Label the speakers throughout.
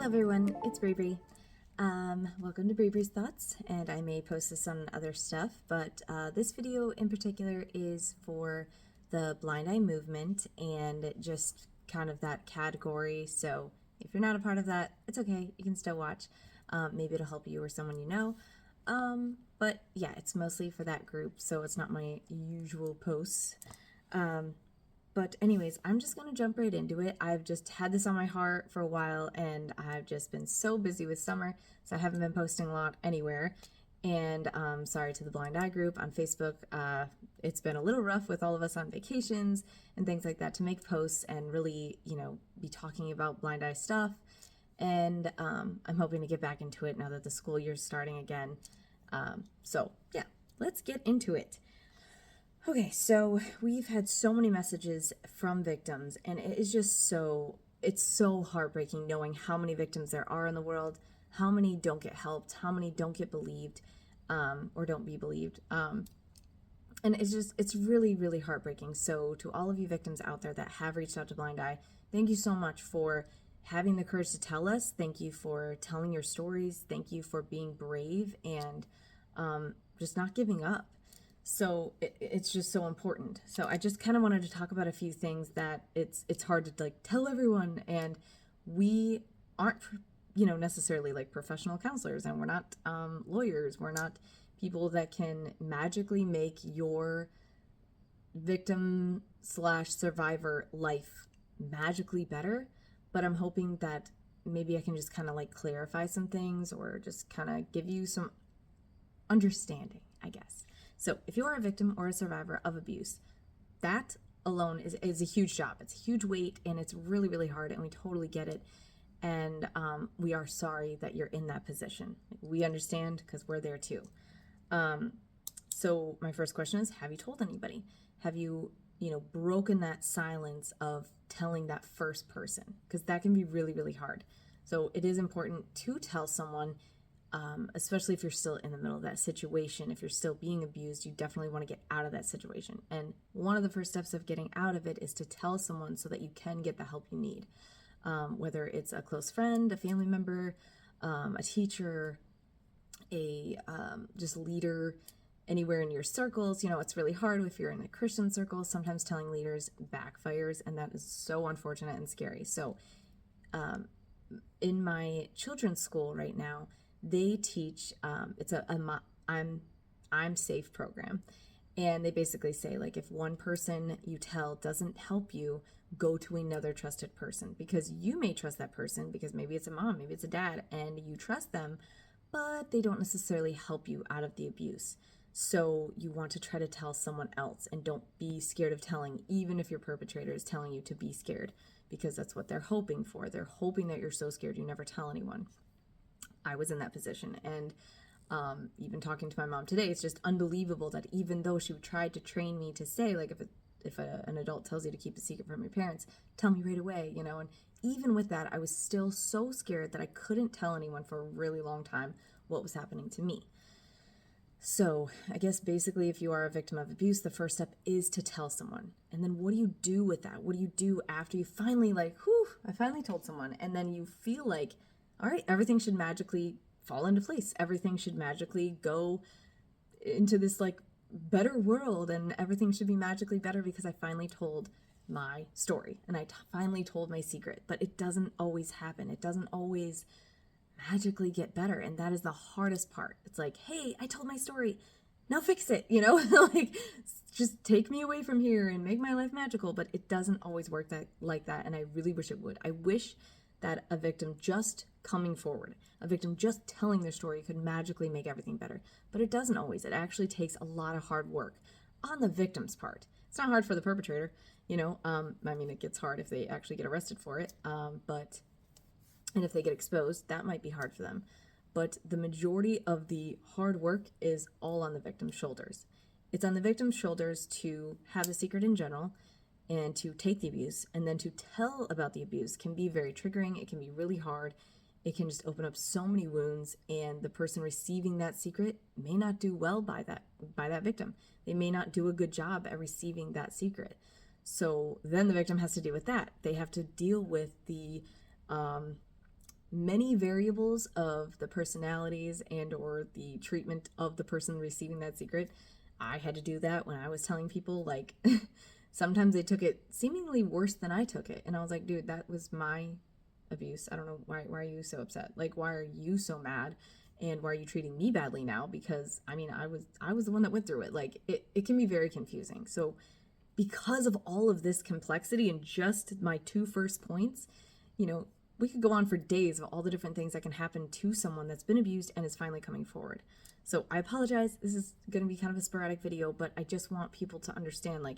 Speaker 1: Hello everyone, it's Bri-Bri. Welcome to Bri-Bri's Thoughts, and I may post this on other stuff, but this video in particular is for the blind eye movement and just kind of that category. So if you're not a part of that, it's okay, you can still watch. Maybe it'll help you or someone you know. But yeah, it's mostly for that group, so it's not my usual posts. But anyways, I'm just going to jump right into it. I've just had this on my heart for a while, and I've just been so busy with summer, so I haven't been posting a lot anywhere. And sorry to the blind eye group on Facebook. It's been a little rough with all of us on vacations and things like that to make posts and really, be talking about blind eye stuff. And I'm hoping to get back into it now that the school year's starting again. So yeah, let's get into it. Okay, so we've had so many messages from victims, and it is just it's so heartbreaking knowing how many victims there are in the world, how many don't get helped, how many don't get believed, or don't be believed. And it's really, really heartbreaking. So to all of you victims out there that have reached out to Blind Eye, thank you so much for having the courage to tell us. Thank you for telling your stories. Thank you for being brave and just not giving up. So it's just so important. So I just kind of wanted to talk about a few things that it's hard to tell everyone, and we aren't necessarily professional counselors, and we're not lawyers. We're not people that can magically make your victim/survivor life magically better. But I'm hoping that maybe I can just kind of clarify some things, or just kind of give you some understanding, I guess. So if you are a victim or a survivor of abuse, that alone is a huge job. It's a huge weight, and it's really, really hard, and we totally get it. And we are sorry that you're in that position. We understand because we're there too. So my first question is, have you told anybody? Have you, broken that silence of telling that first person? Because that can be really, really hard. So it is important to tell someone, especially if you're still in the middle of that situation. If you're still being abused, you definitely want to get out of that situation. And one of the first steps of getting out of it is to tell someone so that you can get the help you need. Whether it's a close friend, a family member, a teacher, a just leader, anywhere in your circles. It's really hard if you're in a Christian circle. Sometimes telling leaders backfires, and that is so unfortunate and scary. So in my children's school right now, they teach, it's I'm Safe program. And they basically say, if one person you tell doesn't help you, go to another trusted person, because you may trust that person because maybe it's a mom, maybe it's a dad, and you trust them, but they don't necessarily help you out of the abuse. So you want to try to tell someone else, and don't be scared of telling, even if your perpetrator is telling you to be scared, because that's what they're hoping for. They're hoping that you're so scared you never tell anyone. I was in that position, and even talking to my mom today, it's just unbelievable that even though she tried to train me to say, if an adult tells you to keep a secret from your parents, tell me right away, and even with that, I was still so scared that I couldn't tell anyone for a really long time what was happening to me. So I guess basically, if you are a victim of abuse, the first step is to tell someone. And then what do you do with that? What do you do after you finally I finally told someone, and then you feel like, all right, everything should magically fall into place. Everything should magically go into this better world, and everything should be magically better because I finally told my story, and I finally told my secret. But it doesn't always happen. It doesn't always magically get better, and that is the hardest part. It's hey, I told my story, now fix it, just take me away from here and make my life magical. But it doesn't always work like that, and I really wish it would. I wish that a victim just coming forward, a victim just telling their story could magically make everything better. But it doesn't always. It actually takes a lot of hard work on the victim's part. It's not hard for the perpetrator, it gets hard if they actually get arrested for it, and if they get exposed, that might be hard for them. But the majority of the hard work is all on the victim's shoulders. It's on the victim's shoulders to have a secret in general, and to take the abuse, and then to tell about the abuse can be very triggering. It can be really hard. It can just open up so many wounds, and the person receiving that secret may not do well by that victim. They may not do a good job at receiving that secret. So then the victim has to deal with that. They have to deal with the many variables of the personalities and or the treatment of the person receiving that secret. I had to do that when I was telling people, like, sometimes they took it seemingly worse than I took it. And I was like, dude, that was my abuse. I don't know why are you so upset? Like, why are you so mad? And why are you treating me badly now? Because I mean, I was the one that went through it. Like, it can be very confusing. So because of all of this complexity and just my two first points, you know, we could go on for days of all the different things that can happen to someone that's been abused and is finally coming forward. So I apologize. This is going to be kind of a sporadic video, but I just want people to understand, like,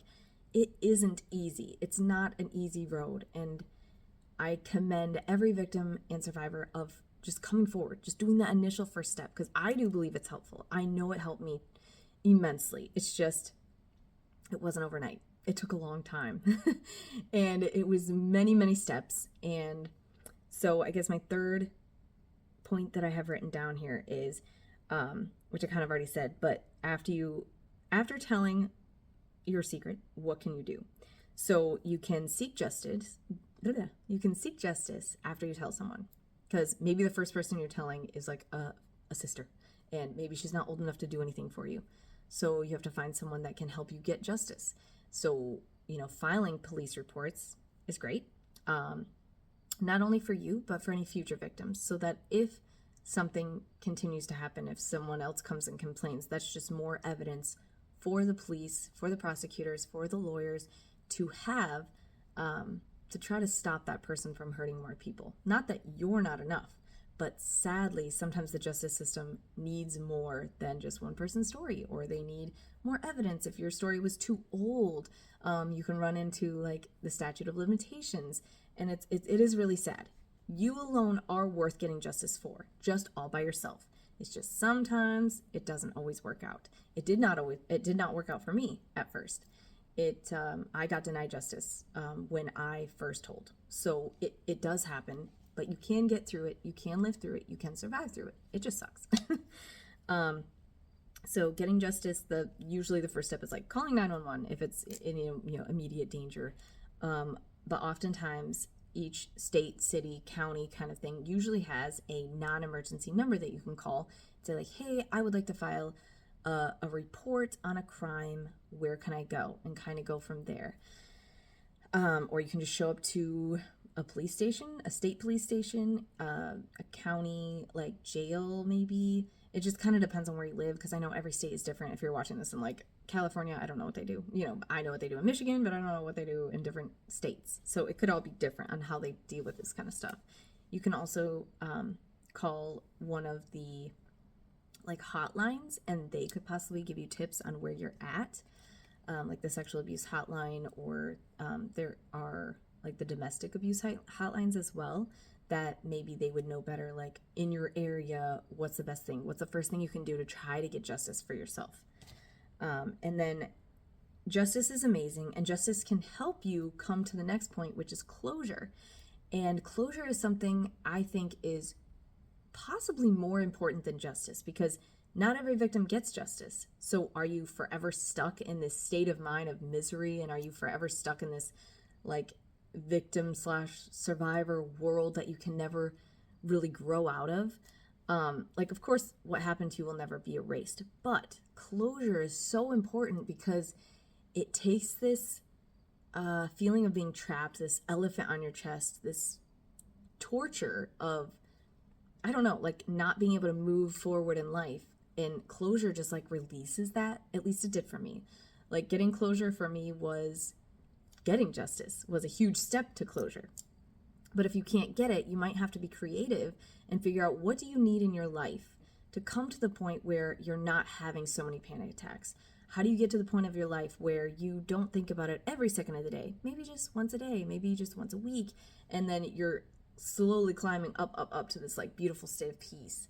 Speaker 1: it isn't easy. It's not an easy road. And I commend every victim and survivor of just coming forward, just doing that initial first step, because I do believe it's helpful. I know it helped me immensely. It's just, it wasn't overnight. It took a long time. And it was many, many steps. And so I guess my third point that I have written down here is, which I kind of already said, but after telling your secret, what can you do? So you can seek justice. You can seek justice after you tell someone, because maybe the first person you're telling is like a sister, and maybe she's not old enough to do anything for you. So you have to find someone that can help you get justice. So, you know, filing police reports is great. Not only for you, but for any future victims, so that if something continues to happen, if someone else comes and complains, that's just more evidence for the police, for the prosecutors, for the lawyers to have, to try to stop that person from hurting more people. Not that you're not enough, but sadly, sometimes the justice system needs more than just one person's story, or they need more evidence. If your story was too old, you can run into like the statute of limitations, and it is really sad. You alone are worth getting justice for, just all by yourself. It's just sometimes it doesn't always work out. It did not work out for me at first. I got denied justice when I first told. So it does happen, but you can get through it. You can live through it. You can survive through it. It just sucks. So getting justice, usually the first step is like calling 911 if it's in immediate danger. But oftentimes each state, city, county kind of thing usually has a non-emergency number that you can call. Say like, hey, I would like to file a report on a crime. Where can I go? And kind of go from there. Or you can just show up to a police station, a state police station, a county like jail maybe. It just kind of depends on where you live, because I know every state is different. If you're watching this in like California, I don't know what they do. You know, I know what they do in Michigan, but I don't know what they do in different states. So it could all be different on how they deal with this kind of stuff. You can also call one of the like hotlines, and they could possibly give you tips on where you're at, like the sexual abuse hotline, or there are like the domestic abuse hotlines as well, that maybe they would know better, like in your area, what's the best thing, what's the first thing you can do to try to get justice for yourself. And then justice is amazing, and justice can help you come to the next point, which is closure. And closure is something I think is possibly more important than justice, because not every victim gets justice. So are you forever stuck in this state of mind of misery, and are you forever stuck in this like victim / survivor world that you can never really grow out of? Like, of course, what happened to you will never be erased, but closure is so important, because it takes this feeling of being trapped, this elephant on your chest, this torture of, I don't know, like not being able to move forward in life. And closure just like releases that. At least it did for me. Like getting closure for me was getting justice, was a huge step to closure. But if you can't get it, you might have to be creative and figure out, what do you need in your life to come to the point where you're not having so many panic attacks? How do you get to the point of your life where you don't think about it every second of the day? Maybe just once a day, maybe just once a week. And then you're slowly climbing up to this like beautiful state of peace.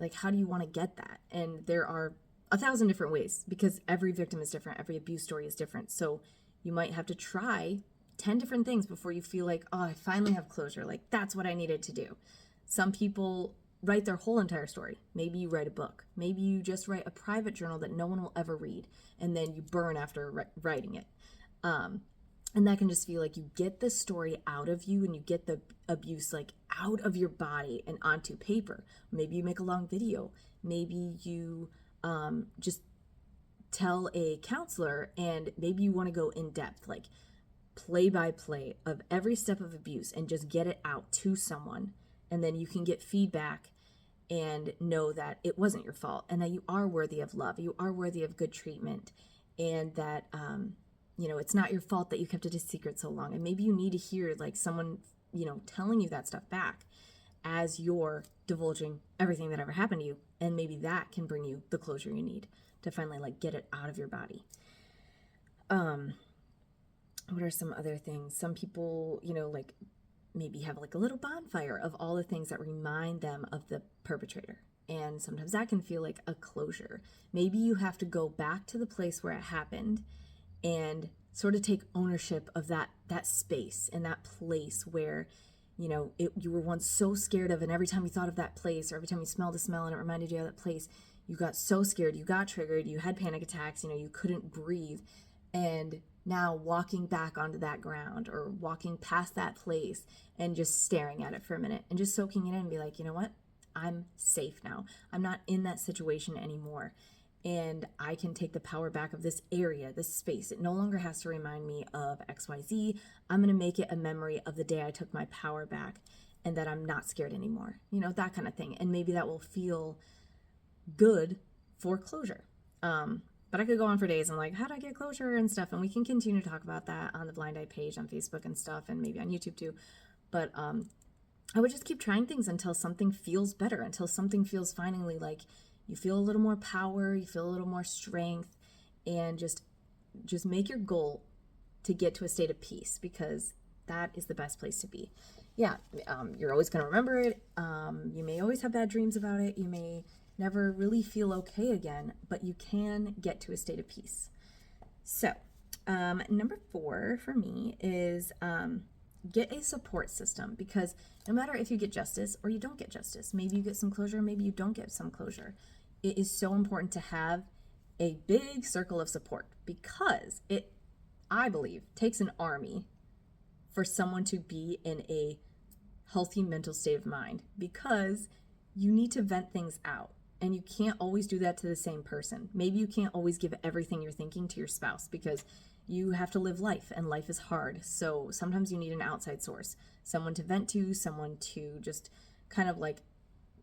Speaker 1: Like, how do you want to get that? And there are 1,000 different ways, because every victim is different. Every abuse story is different. So you might have to try 10 different things before you feel like, oh, I finally have closure. Like, that's what I needed to do. Some people write their whole entire story. Maybe you write a book. Maybe you just write a private journal that no one will ever read, and then you burn after writing it. And that can just feel like you get the story out of you, and you get the abuse like out of your body and onto paper. Maybe you make a long video. Maybe you just tell a counselor, and maybe you want to go in depth, like play by play of every step of abuse, and just get it out to someone. And then you can get feedback and know that it wasn't your fault, and that you are worthy of love, you are worthy of good treatment, and that it's not your fault that you kept it a secret so long. And maybe you need to hear like someone telling you that stuff back as you're divulging everything that ever happened to you, and maybe that can bring you the closure you need to finally like get it out of your body. What are some other things? Some people like maybe have like a little bonfire of all the things that remind them of the perpetrator. And sometimes that can feel like a closure. Maybe you have to go back to the place where it happened and sort of take ownership of that space and that place where, you were once so scared of, and every time you thought of that place, or every time you smelled the smell and it reminded you of that place, you got so scared, you got triggered, you had panic attacks, you couldn't breathe. And now walking back onto that ground, or walking past that place and just staring at it for a minute and just soaking it in and be like, you know what? I'm safe now. I'm not in that situation anymore. And I can take the power back of this area, this space. It no longer has to remind me of XYZ. I'm going to make it a memory of the day I took my power back, and that I'm not scared anymore. That kind of thing. And maybe that will feel good for closure. But I could go on for days and like, how do I get closure and stuff? And we can continue to talk about that on the Blind Eye page on Facebook and stuff, and maybe on YouTube too. But I would just keep trying things until something feels better, until something feels finally like you feel a little more power, you feel a little more strength, and just make your goal to get to a state of peace, because that is the best place to be. Yeah, you're always going to remember it. You may always have bad dreams about it. You may never really feel okay again, but you can get to a state of peace. So, number 4 for me is get a support system, because no matter if you get justice or you don't get justice, maybe you get some closure, maybe you don't get some closure, it is so important to have a big circle of support, because it, I believe, takes an army for someone to be in a healthy mental state of mind, because you need to vent things out. And you can't always do that to the same person. Maybe you can't always give everything you're thinking to your spouse, because you have to live life, and life is hard. So sometimes you need an outside source, someone to vent to, someone to just kind of like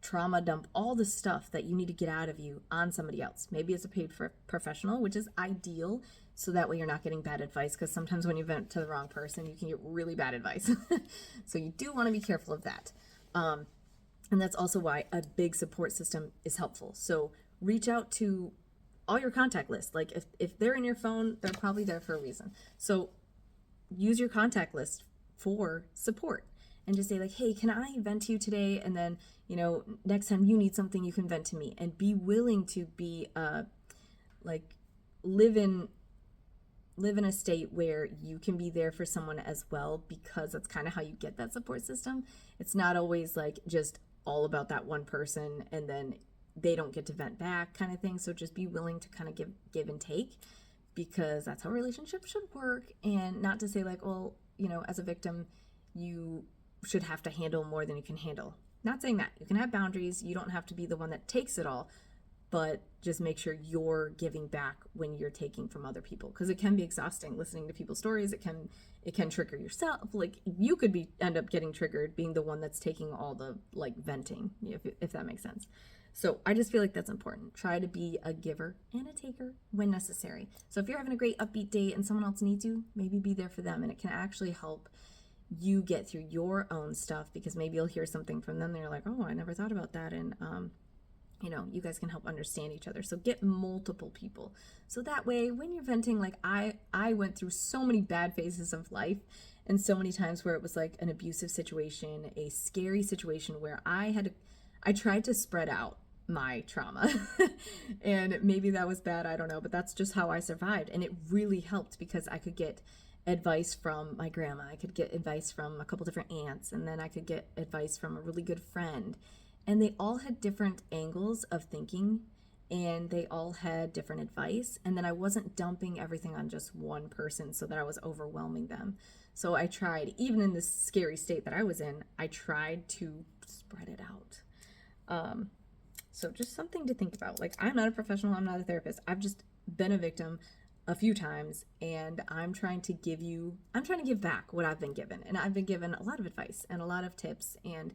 Speaker 1: trauma dump all the stuff that you need to get out of you on somebody else. Maybe it's a paid professional, which is ideal, so that way you're not getting bad advice, because sometimes when you vent to the wrong person, you can get really bad advice. So you do want to be careful of that. And that's also why a big support system is helpful. So reach out to all your contact lists. Like if they're in your phone, they're probably there for a reason. So use your contact list for support, and just say like, hey, can I vent to you today? And then, next time you need something, you can vent to me. And be willing to be live in a state where you can be there for someone as well, because that's kind of how you get that support system. It's not always like just all about that one person and then they don't get to vent back kind of thing. So just be willing to kind of give and take, because that's how relationships should work. And not to say like, well, as a victim, you should have to handle more than you can handle. Not saying that. You can have boundaries. You don't have to be the one that takes it all, but just make sure you're giving back when you're taking from other people, because it can be exhausting listening to people's stories. It can trigger yourself. Like you could end up getting triggered being the one that's taking all the like venting, if that makes sense. So I just feel like that's important. Try to be a giver and a taker when necessary. So if you're having a great upbeat day and someone else needs you, maybe be there for them, and it can actually help you get through your own stuff, because maybe you'll hear something from them. They're like, oh, I never thought about that. And, you guys can help understand each other. So get multiple people. So that way, when you're venting, like I went through so many bad phases of life, and so many times where it was like an abusive situation, a scary situation where I tried to spread out my trauma and maybe that was bad, I don't know, but that's just how I survived. And it really helped, because I could get advice from my grandma, I could get advice from a couple different aunts, and then I could get advice from a really good friend, and they all had different angles of thinking and they all had different advice. And then I wasn't dumping everything on just one person so that I was overwhelming them. So I tried, even in this scary state that I was in, I tried to spread it out. So just something to think about. Like, I'm not a professional, I'm not a therapist. I've just been a victim a few times, and I'm trying to give back what I've been given. And I've been given a lot of advice and a lot of tips, and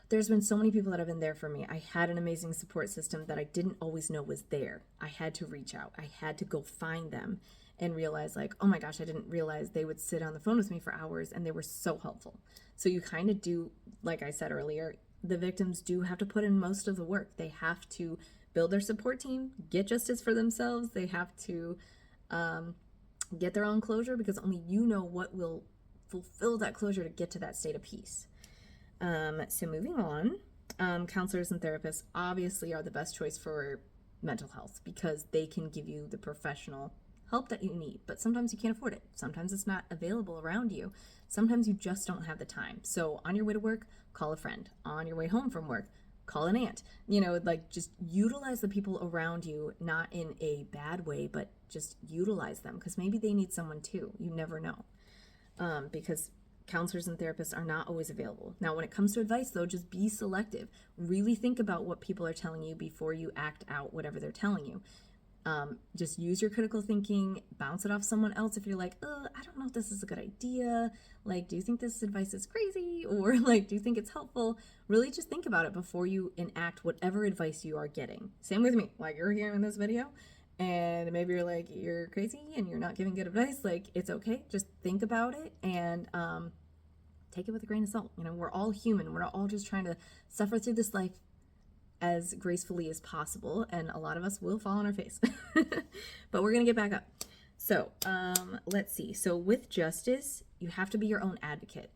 Speaker 1: there's been so many people that have been there for me. I had an amazing support system that I didn't always know was there. I had to reach out. I had to go find them and realize, like, oh my gosh, I didn't realize they would sit on the phone with me for hours, and they were so helpful. So you kind of do, like I said earlier, the victims do have to put in most of the work. They have to build their support team, get justice for themselves. They have to get their own closure, because only you know what will fulfill that closure to get to that state of peace. So moving on, counselors and therapists obviously are the best choice for mental health, because they can give you the professional help that you need, but sometimes you can't afford it. Sometimes it's not available around you. Sometimes you just don't have the time. So on your way to work, call a friend. On your way home from work, call an aunt. Like, just utilize the people around you, not in a bad way, but just utilize them, because maybe they need someone too. You never know. Because counselors and therapists are not always available. Now, when it comes to advice, though, just be selective. Really think about what people are telling you before you act out whatever they're telling you. Just use your critical thinking, bounce it off someone else if you're like, I don't know if this is a good idea. Like, do you think this advice is crazy? Or like, do you think it's helpful? Really just think about it before you enact whatever advice you are getting. Same with me. Like, you're here in this video and maybe you're like, you're crazy and you're not giving good advice. Like, it's okay. Just think about it and take it with a grain of salt. We're all human. We're all just trying to suffer through this life as gracefully as possible, and a lot of us will fall on our face. But we're gonna get back up. So let's see. So with justice, you have to be your own advocate,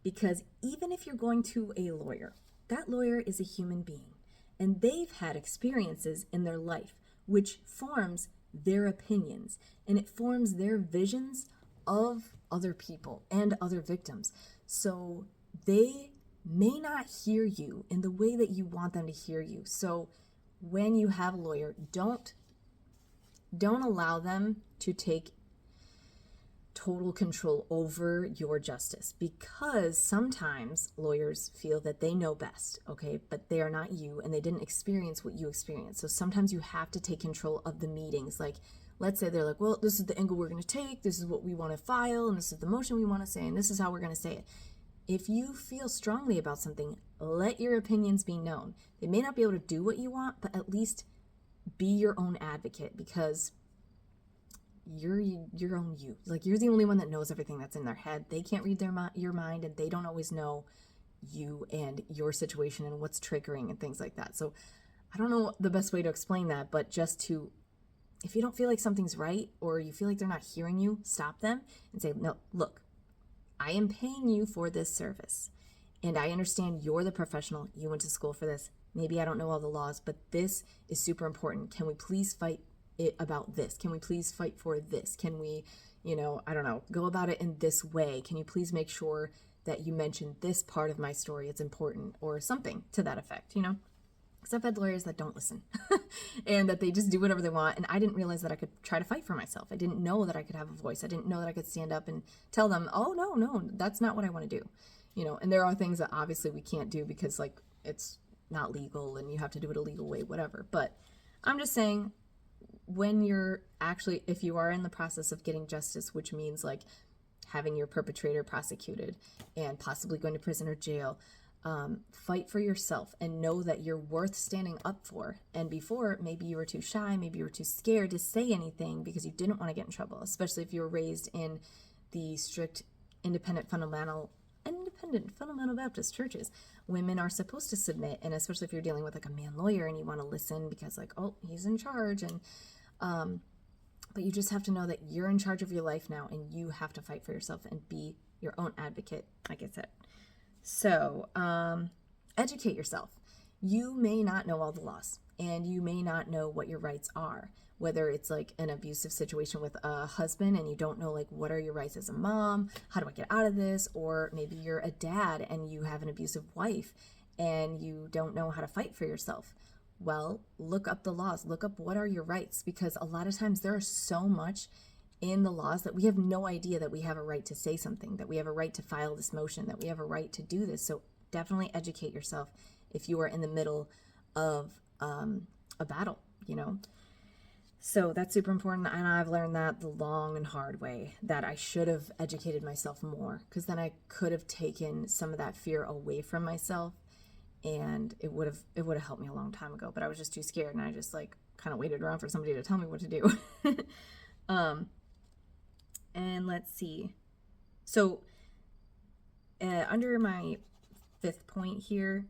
Speaker 1: because even if you're going to a lawyer, that lawyer is a human being, and they've had experiences in their life which forms their opinions, and it forms their visions of other people and other victims. So they may not hear you in the way that you want them to hear you. So when you have a lawyer, don't allow them to take total control over your justice, because sometimes lawyers feel that they know best, okay, but they are not you, and they didn't experience what you experienced. So sometimes you have to take control of the meetings. Like, let's say they're like, well, this is the angle we're going to take, this is what we want to file, and this is the motion we want to say, and this is how we're going to say it. If you feel strongly about something, let your opinions be known. They may not be able to do what you want, but at least be your own advocate, because you're your own you. Like, you're the only one that knows everything that's in their head. They can't read your mind, and they don't always know you and your situation and what's triggering and things like that. So I don't know the best way to explain that, but if you don't feel like something's right, or you feel like they're not hearing you, stop them and say, no, look, I am paying you for this service, and I understand you're the professional. You went to school for this. Maybe I don't know all the laws, but this is super important. Can we please fight about this? Can we please fight for this? Can we, I don't know, go about it in this way? Can you please make sure that you mention this part of my story? It's important, or something to that effect, Because I've had lawyers that don't listen and that they just do whatever they want. And I didn't realize that I could try to fight for myself. I didn't know that I could have a voice. I didn't know that I could stand up and tell them, oh, no, that's not what I want to do. And there are things that obviously we can't do because, like, it's not legal and you have to do it a legal way, whatever. But I'm just saying, if you are in the process of getting justice, which means like having your perpetrator prosecuted and possibly going to prison or jail, fight for yourself and know that you're worth standing up for. And before, maybe you were too shy, maybe you were too scared to say anything because you didn't want to get in trouble, especially if you were raised in the strict independent fundamental Baptist churches. Women are supposed to submit, and especially if you're dealing with like a man lawyer and you want to listen because like, oh, he's in charge, and but you just have to know that you're in charge of your life now, and you have to fight for yourself and be your own advocate, like I said. So, educate yourself. You may not know all the laws, and you may not know what your rights are, whether it's like an abusive situation with a husband and you don't know like what are your rights as a mom, how do I get out of this, or maybe you're a dad and you have an abusive wife and you don't know how to fight for yourself. Well, look up the laws, look up what are your rights, because a lot of times there is so much in the laws that we have no idea that we have a right to say something, that we have a right to file this motion, that we have a right to do this. So definitely educate yourself if you are in the middle of a battle, you know. So that's super important, and I've learned that the long and hard way, that I should have educated myself more, because then I could have taken some of that fear away from myself, and it would have helped me a long time ago. But I was just too scared, and I just like kind of waited around for somebody to tell me what to do. And let's see. So under my 5th point here,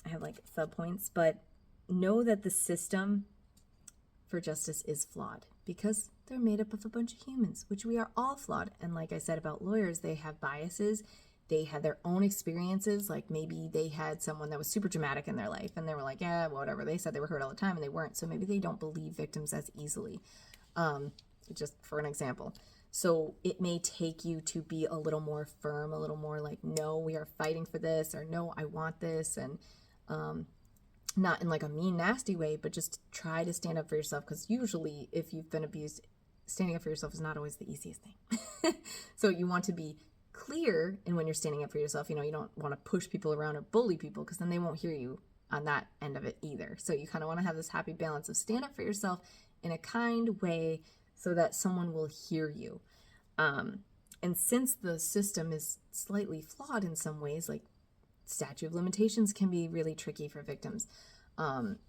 Speaker 1: I have like sub-points, but know that the system for justice is flawed, because they're made up of a bunch of humans, which we are all flawed. And like I said about lawyers, they have biases. They had their own experiences. Like maybe they had someone that was super dramatic in their life and they were like, yeah, whatever. They said they were hurt all the time and they weren't. So maybe they don't believe victims as easily. Just for an example. So it may take you to be a little more firm, a little more like, no, we are fighting for this, or no, I want this. And not in like a mean, nasty way, but just try to stand up for yourself. Because usually if you've been abused, standing up for yourself is not always the easiest thing. So you want to be clear, and when you're standing up for yourself, you know, you don't want to push people around or bully people, because then they won't hear you on that end of it either. So you kind of want to have this happy balance of stand up for yourself in a kind way so that someone will hear you. And since the system is slightly flawed in some ways, like statute of limitations can be really tricky for victims.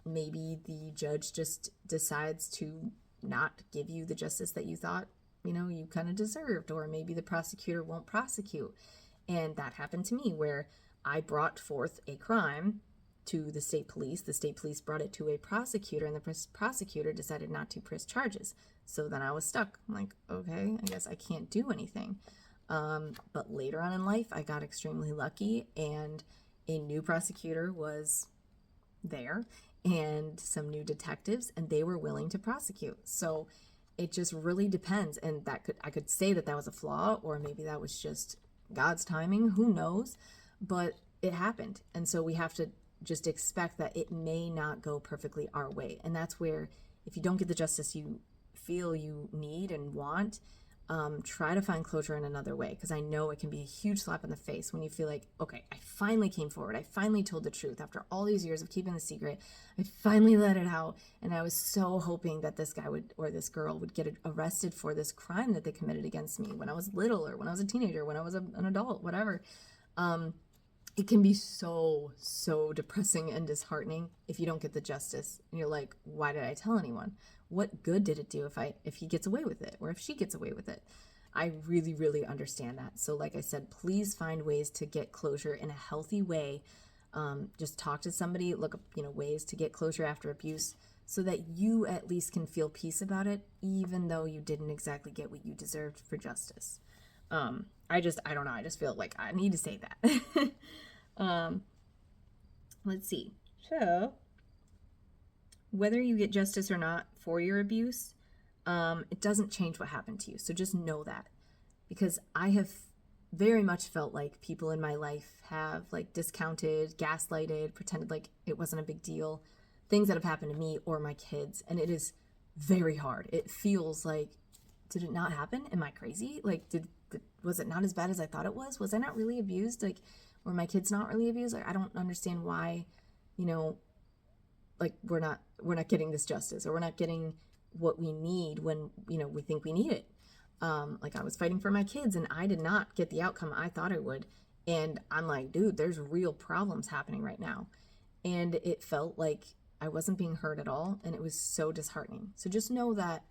Speaker 1: Maybe the judge just decides to not give you the justice that you thought, you know, you kind of deserved, or maybe the prosecutor won't prosecute. And that happened to me, where I brought forth a crime to the state police. The state police brought it to a prosecutor, and the prosecutor decided not to press charges. So then I was stuck. I'm like, okay, I guess I can't do anything. But later on in life, I got extremely lucky, and a new prosecutor was there, and some new detectives, and they were willing to prosecute. So it just really depends. And I could say that was a flaw, or maybe that was just God's timing. Who knows? But it happened. And so we have to just expect that it may not go perfectly our way. And that's where, if you don't get the justice you feel you need and want, try to find closure in another way, because I know it can be a huge slap in the face when you feel like, okay, I finally came forward. I finally told the truth after all these years of keeping the secret. I finally let it out, and I was so hoping that this guy would, or this girl would, get arrested for this crime that they committed against me when I was little, or when I was a teenager, when I was an adult, whatever. It can be so depressing and disheartening if you don't get the justice, and you're like, why did I tell anyone? What good did it do if he gets away with it, or if she gets away with it? I really understand that. So like I said, please find ways to get closure in a healthy way. Just talk to somebody, look up, ways to get closure after abuse, so that you at least can feel peace about it, even though you didn't exactly get what you deserved for justice. I don't know. I just feel like I need to say that. Let's see. So, whether you get justice or not for your abuse, it doesn't change what happened to you. So just know that, because I have very much felt like people in my life have like discounted, gaslighted, pretended like it wasn't a big deal, things that have happened to me or my kids. And it is very hard. It feels like, did it not happen? Am I crazy? Like, was it not as bad as I thought it was? Was I not really abused? Like, were my kids not really abused? Like, I don't understand why, like we're not getting this justice, or we're not getting what we need when, we think we need it. Like I was fighting for my kids and I did not get the outcome I thought I would. And I'm like, dude, there's real problems happening right now. And it felt like I wasn't being heard at all. And it was so disheartening. So just know that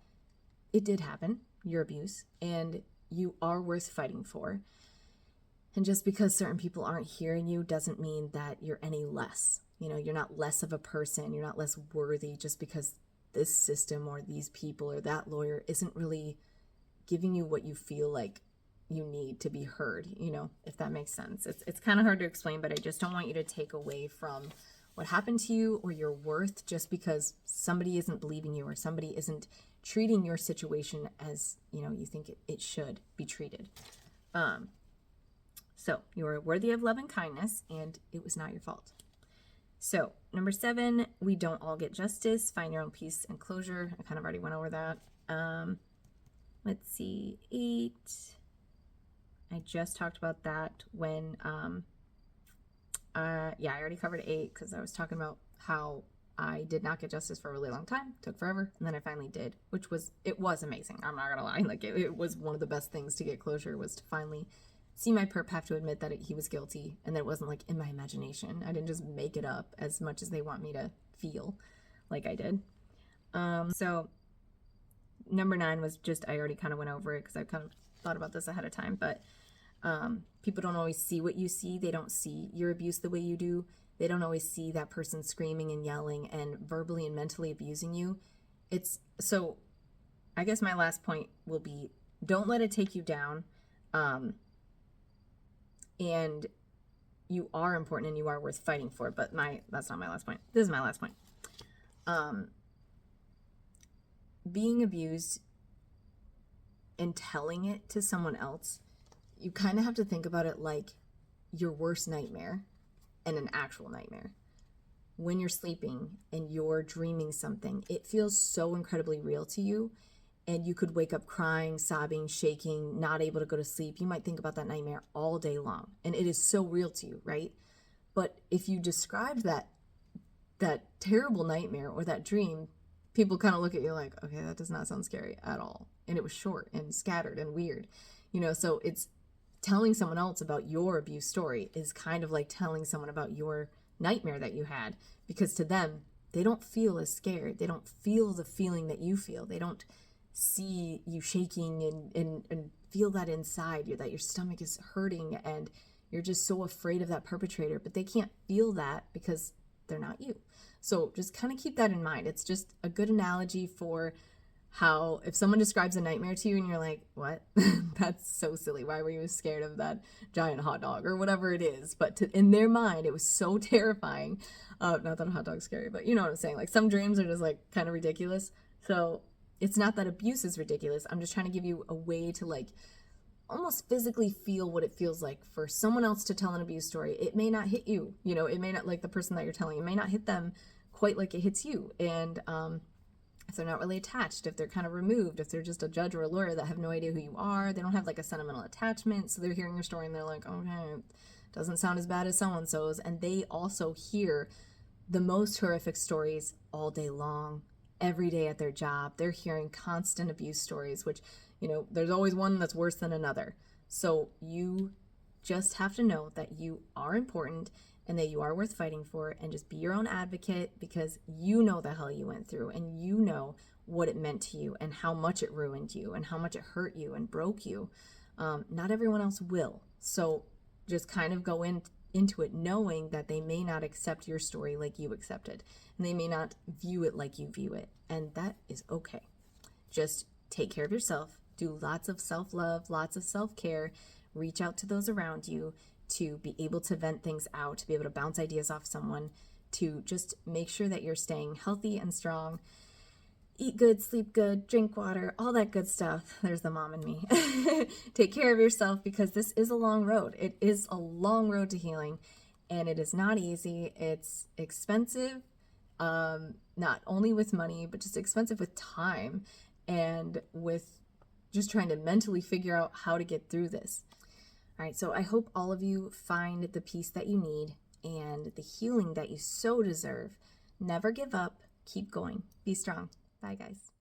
Speaker 1: it did happen, your abuse, and you are worth fighting for. And just because certain people aren't hearing you doesn't mean that you're any less. You're not less of a person. You're not less worthy just because this system or these people or that lawyer isn't really giving you what you feel like you need to be heard, if that makes sense. It's kind of hard to explain, but I just don't want you to take away from what happened to you or your worth just because somebody isn't believing you or somebody isn't treating your situation as, you think it should be treated. So you are worthy of love and kindness, and it was not your fault. So number 7, we don't all get justice. Find your own peace and closure. I kind of already went over that. Let's see, 8. I just talked about that when, yeah, I already covered 8 because I was talking about how I did not get justice for a really long time, took forever, and then I finally did, which was, it was amazing. I'm not gonna lie, like it was one of the best things to get closure, was to finally see my perp have to admit that he was guilty, and that it wasn't like in my imagination. I didn't just make it up as much as they want me to feel like I did. So number 9 was just, I already kind of went over it because I kind of thought about this ahead of time, but people don't always see what you see. They don't see your abuse the way you do. They don't always see that person screaming and yelling and verbally and mentally abusing you. So I guess my last point will be, don't let it take you down. And you are important and you are worth fighting for, but that's not my last point. This is my last point. Being abused and telling it to someone else, you kind of have to think about it like your worst nightmare and an actual nightmare. When you're sleeping and you're dreaming something, it feels so incredibly real to you, and you could wake up crying, sobbing, shaking, not able to go to sleep. You might think about that nightmare all day long, and it is so real to you, right? But if you describe that terrible nightmare or that dream, people kind of look at you like, okay, that does not sound scary at all. And it was short and scattered and weird, so it's telling someone else about your abuse story is kind of like telling someone about your nightmare that you had, because to them, they don't feel as scared. They don't feel the feeling that you feel. They don't see you shaking and feel that inside you, that your stomach is hurting and you're just so afraid of that perpetrator, but they can't feel that because they're not you. So just kind of keep that in mind. It's just a good analogy for how if someone describes a nightmare to you and you're like, what? That's so silly. Why were you scared of that giant hot dog or whatever it is? But in their mind, it was so terrifying. Not that a hot dog's scary, but you know what I'm saying? Like some dreams are just like kind of ridiculous. So it's not that abuse is ridiculous. I'm just trying to give you a way to like almost physically feel what it feels like for someone else to tell an abuse story. It may not hit you, it may not, like the person that you're telling, it may not hit them quite like it hits you. And if they're not really attached, if they're kind of removed, if they're just a judge or a lawyer that have no idea who you are, they don't have like a sentimental attachment, so they're hearing your story and they're like, okay, doesn't sound as bad as so-and-so's, and they also hear the most horrific stories all day long, every day at their job. They're hearing constant abuse stories, which, there's always one that's worse than another. So you just have to know that you are important and that you are worth fighting for, and just be your own advocate, because you know the hell you went through and you know what it meant to you and how much it ruined you and how much it hurt you and broke you. Not everyone else will. So just kind of go into it knowing that they may not accept your story like you accepted, and they may not view it like you view it, and that is okay. Just take care of yourself, do lots of self-love, lots of self-care, reach out to those around you to be able to vent things out, to be able to bounce ideas off someone, to just make sure that you're staying healthy and strong. Eat good, sleep good, drink water, all that good stuff. There's the mom in me. Take care of yourself, because this is a long road. It is a long road to healing, and it is not easy. It's expensive, not only with money, but just expensive with time and with just trying to mentally figure out how to get through this. All right, so I hope all of you find the peace that you need and the healing that you so deserve. Never give up. Keep going. Be strong. Bye, guys.